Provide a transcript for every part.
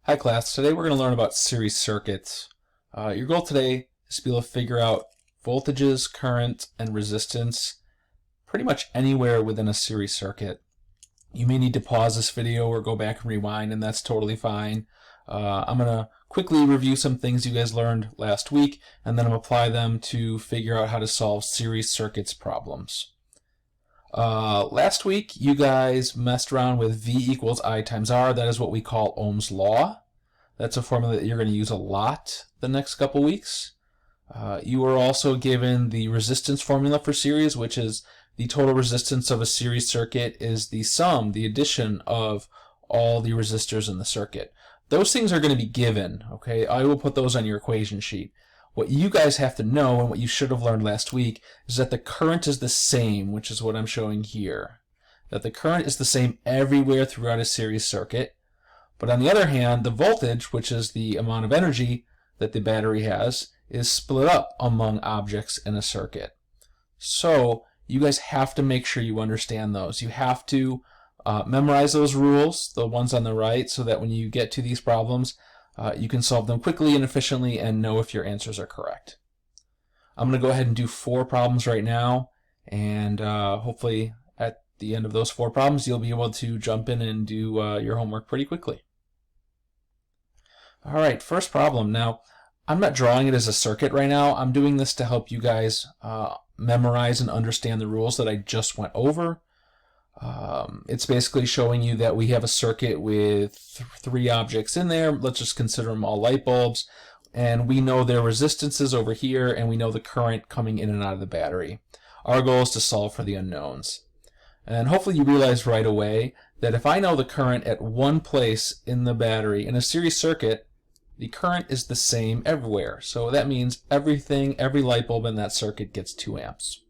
Hi class, today we're going to learn about series circuits. Your goal today is to be able to figure out voltages, current, and resistance pretty much anywhere within a series circuit. You may need to pause this video or go back and rewind, and that's totally fine. I'm going to quickly review some things you guys learned last week, and then I'm going to apply them to figure out how to solve series circuits problems. Last week you guys messed around with V equals I times R. That is what we call Ohm's law. That's a formula that you're going to use a lot the next couple weeks. You were also given the resistance formula for series, which is the total resistance of a series circuit is the sum, the addition of all the resistors in the circuit. Those things are going to be given, okay? I will put those on your equation sheet. What you guys have to know, and what you should have learned last week, is that the current is the same, which is what I'm showing here. That the current is the same everywhere throughout a series circuit. But on the other hand, the voltage, which is the amount of energy that the battery has, is split up among objects in a circuit. So you guys have to make sure you understand those. You have to memorize those rules, the ones on the right, so that when you get to these problems, you can solve them quickly and efficiently and know if your answers are correct. I'm going to go ahead and do 4 problems right now, and hopefully at the end of those 4 problems you'll be able to jump in and do your homework pretty quickly. Alright, first problem. Now, I'm not drawing it as a circuit right now. I'm doing this to help you guys memorize and understand the rules that I just went over. It's basically showing you that we have a circuit with 3 objects in there. Let's just consider them all light bulbs. And we know their resistances over here, and we know the current coming in and out of the battery. Our goal is to solve for the unknowns. And hopefully you realize right away that if I know the current at one place in the battery, in a series circuit, the current is the same everywhere. So that means every light bulb in that circuit gets 2 amps.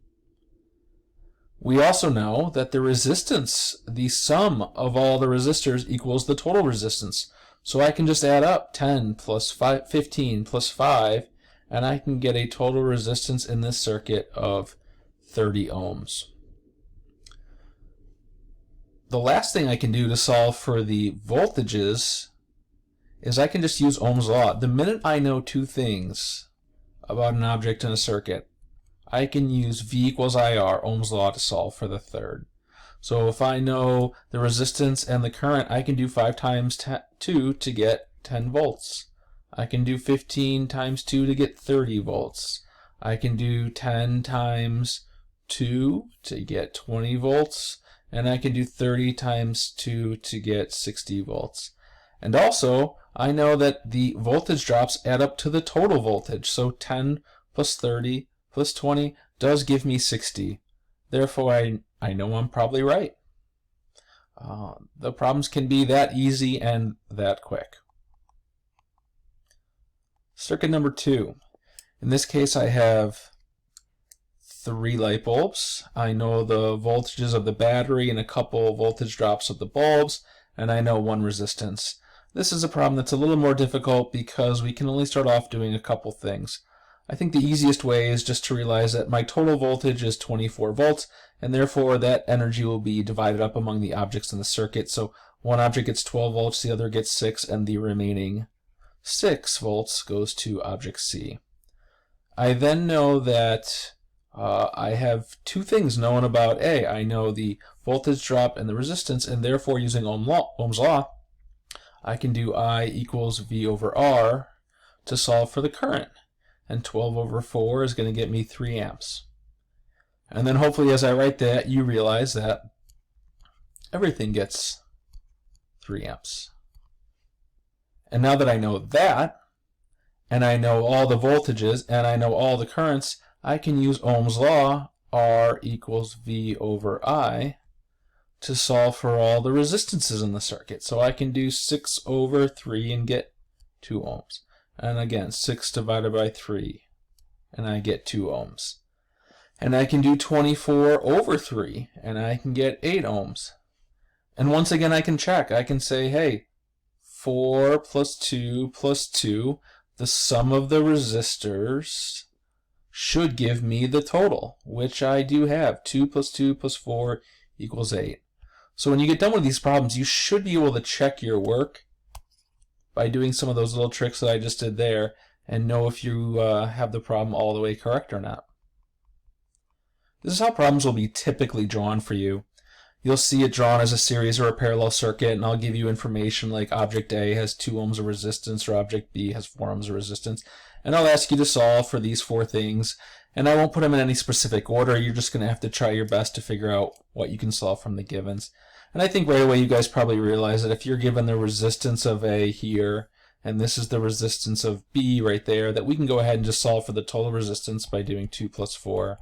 We also know that the resistance, the sum of all the resistors, equals the total resistance. So I can just add up 10 plus 15 plus 5, and I can get a total resistance in this circuit of 30 ohms. The last thing I can do to solve for the voltages is I can just use Ohm's law. The minute I know 2 things about an object in a circuit, I can use V equals IR, Ohm's law, to solve for the third. So if I know the resistance and the current, I can do 5 times 2 to get 10 volts. I can do 15 times 2 to get 30 volts. I can do 10 times 2 to get 20 volts. And I can do 30 times 2 to get 60 volts. And also, I know that the voltage drops add up to the total voltage. So 10 plus 30 plus 20 does give me 60. Therefore, I know I'm probably right. The problems can be that easy and that quick. Circuit number 2. In this case, I have 3 light bulbs. I know the voltages of the battery and a couple voltage drops of the bulbs, and I know 1 resistance. This is a problem that's a little more difficult because we can only start off doing a couple things. I think the easiest way is just to realize that my total voltage is 24 volts, and therefore that energy will be divided up among the objects in the circuit. So one object gets 12 volts, the other gets 6, and the remaining 6 volts goes to object C. I then know that I have 2 things known about A. I know the voltage drop and the resistance, and therefore using Ohm's law, I can do I equals V over R to solve for the current. And 12 over 4 is going to get me 3 amps. And then hopefully as I write that, you realize that everything gets 3 amps. And now that I know that, and I know all the voltages, and I know all the currents, I can use Ohm's law, R equals V over I, to solve for all the resistances in the circuit. So I can do 6 over 3 and get 2 ohms. And again, 6 divided by 3, and I get 2 ohms. And I can do 24 over 3, and I can get 8 ohms. And once again, I can check. I can say, hey, 4 plus 2 plus 2, the sum of the resistors should give me the total, which I do have. 2 plus 2 plus 4 equals 8. So when you get done with these problems, you should be able to check your work by doing some of those little tricks that I just did there and know if you have the problem all the way correct or not. This is how problems will be typically drawn for you. You'll see it drawn as a series or a parallel circuit, and I'll give you information like object A has 2 ohms of resistance or object B has 4 ohms of resistance. And I'll ask you to solve for these 4 things, and I won't put them in any specific order. You're just going to have to try your best to figure out what you can solve from the givens. And I think right away you guys probably realize that if you're given the resistance of A here, and this is the resistance of B right there, that we can go ahead and just solve for the total resistance by doing 2 plus 4,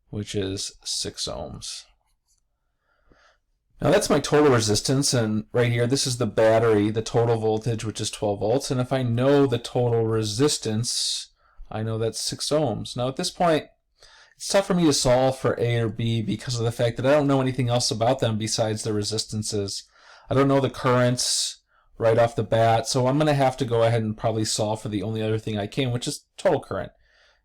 which is 6 ohms. Now that's my total resistance, and right here this is the battery, the total voltage, which is 12 volts, and if I know the total resistance, I know that's 6 ohms. Now at this point, it's tough for me to solve for A or B because of the fact that I don't know anything else about them besides the resistances. I don't know the currents right off the bat, so I'm going to have to go ahead and probably solve for the only other thing I can, which is total current.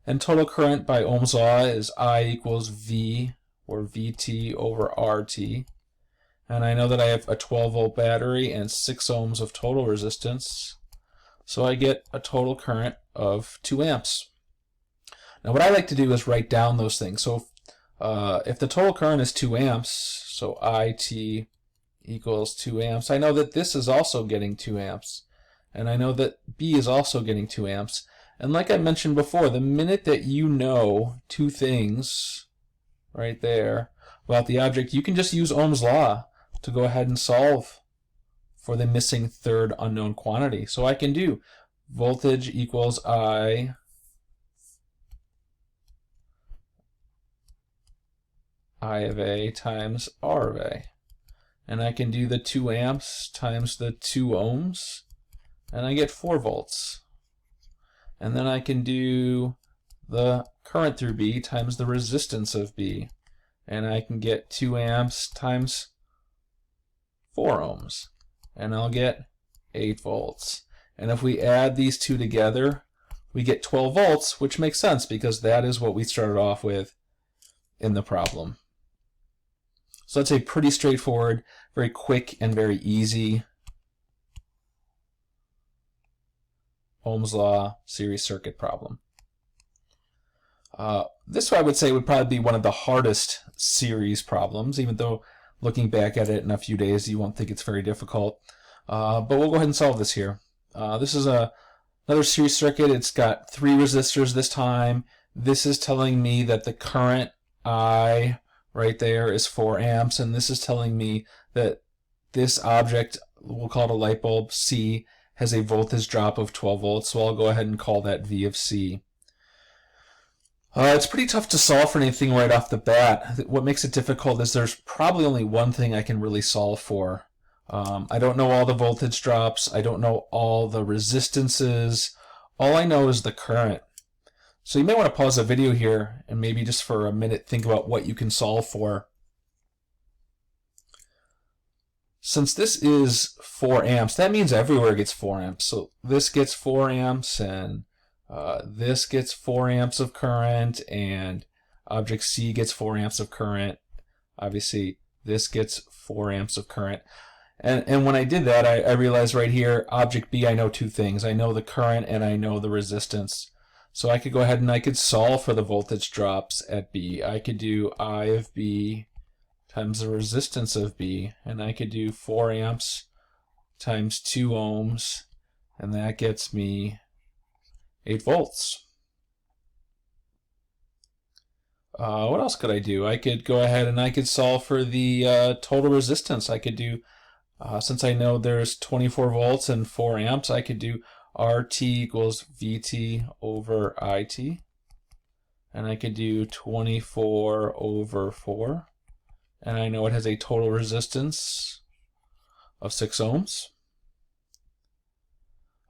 And total current by Ohm's law is I equals V, or VT over RT. And I know that I have a 12 volt battery and 6 ohms of total resistance, so I get a total current of 2 amps. Now what I like to do is write down those things. So if the total current is 2 amps, so IT equals 2 amps, I know that this is also getting 2 amps. And I know that B is also getting 2 amps. And like I mentioned before, the minute that you know 2 things right there about the object, you can just use Ohm's law to go ahead and solve for the missing third unknown quantity. So I can do voltage equals I of A times R of A. And I can do the 2 amps times the 2 ohms, and I get 4 volts. And then I can do the current through B times the resistance of B, and I can get 2 amps times 4 ohms, and I'll get 8 volts. And if we add these two together, we get 12 volts, which makes sense because that is what we started off with in the problem. So that's a pretty straightforward, very quick, and very easy Ohm's law series circuit problem. This I would say would probably be one of the hardest series problems, even though looking back at it in a few days you won't think it's very difficult. But we'll go ahead and solve this here. This is another series circuit. It's got 3 resistors this time. This is telling me that the current I right there is 4 amps, and this is telling me that this object, we'll call it a light bulb, C, has a voltage drop of 12 volts, so I'll go ahead and call that V of C. It's pretty tough to solve for anything right off the bat. What makes it difficult is there's probably only one thing I can really solve for. I don't know all the voltage drops. I don't know all the resistances. All I know is the current. So you may want to pause the video here and maybe just for a minute think about what you can solve for. Since this is 4 amps, that means everywhere gets 4 amps. So this gets 4 amps, and this gets 4 amps of current, and object C gets 4 amps of current. Obviously, this gets 4 amps of current. And when I did that, I realized right here, object B, I know 2 things. I know the current and I know the resistance. So I could go ahead and I could solve for the voltage drops at B. I could do I of B times the resistance of B, and I could do 4 amps times 2 ohms, and that gets me 8 volts. What else could I do? I could go ahead and I could solve for the total resistance. I could do, since I know there's 24 volts and 4 amps, I could do RT equals VT over IT. And I could do 24 over 4. And I know it has a total resistance of 6 ohms.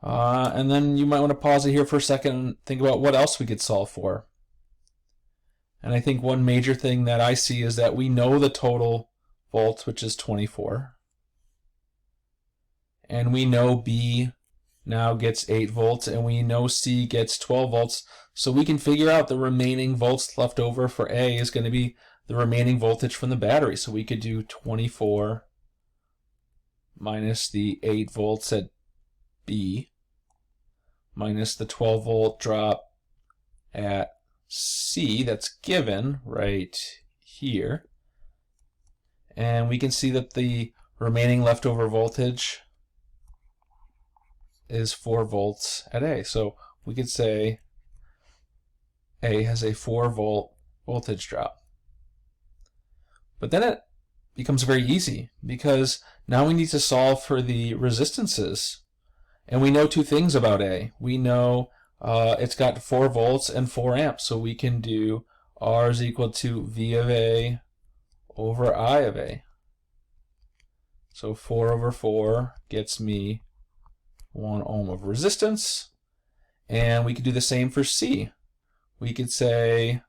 And then you might want to pause it here for a second and think about what else we could solve for. And I think one major thing that I see is that we know the total volts, which is 24. And we know B now gets 8 volts, and we know C gets 12 volts. So we can figure out the remaining volts left over for A is going to be the remaining voltage from the battery. So we could do 24 minus the 8 volts at B minus the 12 volt drop at C that's given right here. And we can see that the remaining leftover voltage is 4 volts at A. So we could say A has a 4 volt voltage drop. But then it becomes very easy, because now we need to solve for the resistances. And we know two things about A. We know it's got 4 volts and 4 amps, so we can do R is equal to V of A over I of A. So 4 over 4 gets me 1 ohm of resistance. And we could do the same for C. We could say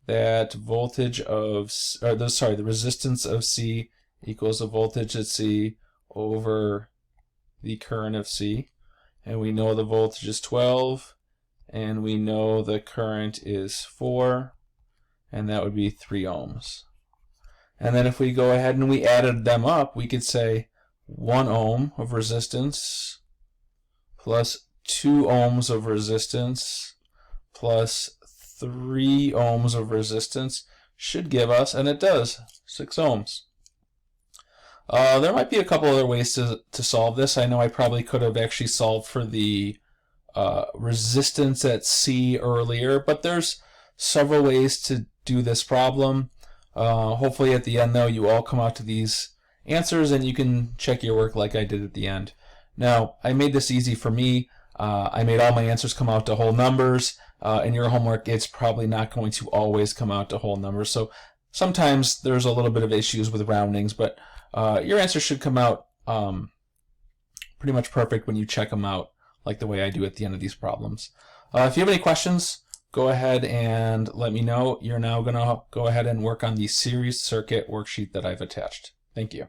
that the resistance of C equals the voltage at C over the current of C. And we know the voltage is 12, and we know the current is 4, and that would be 3 ohms. And then if we go ahead and we added them up, we could say 1 ohm of resistance plus 2 ohms of resistance plus 3 ohms of resistance should give us, and it does, 6 ohms. There might be a couple other ways to solve this. I know I probably could have actually solved for the resistance at C earlier, but there's several ways to do this problem. Hopefully at the end, though, you all come out to these answers and you can check your work like I did at the end. Now, I made this easy for me. I made all my answers come out to whole numbers. In your homework, it's probably not going to always come out to whole numbers. So sometimes there's a little bit of issues with roundings, but your answer should come out pretty much perfect when you check them out like the way I do at the end of these problems. If you have any questions, go ahead and let me know. You're now going to go ahead and work on the series circuit worksheet that I've attached. Thank you.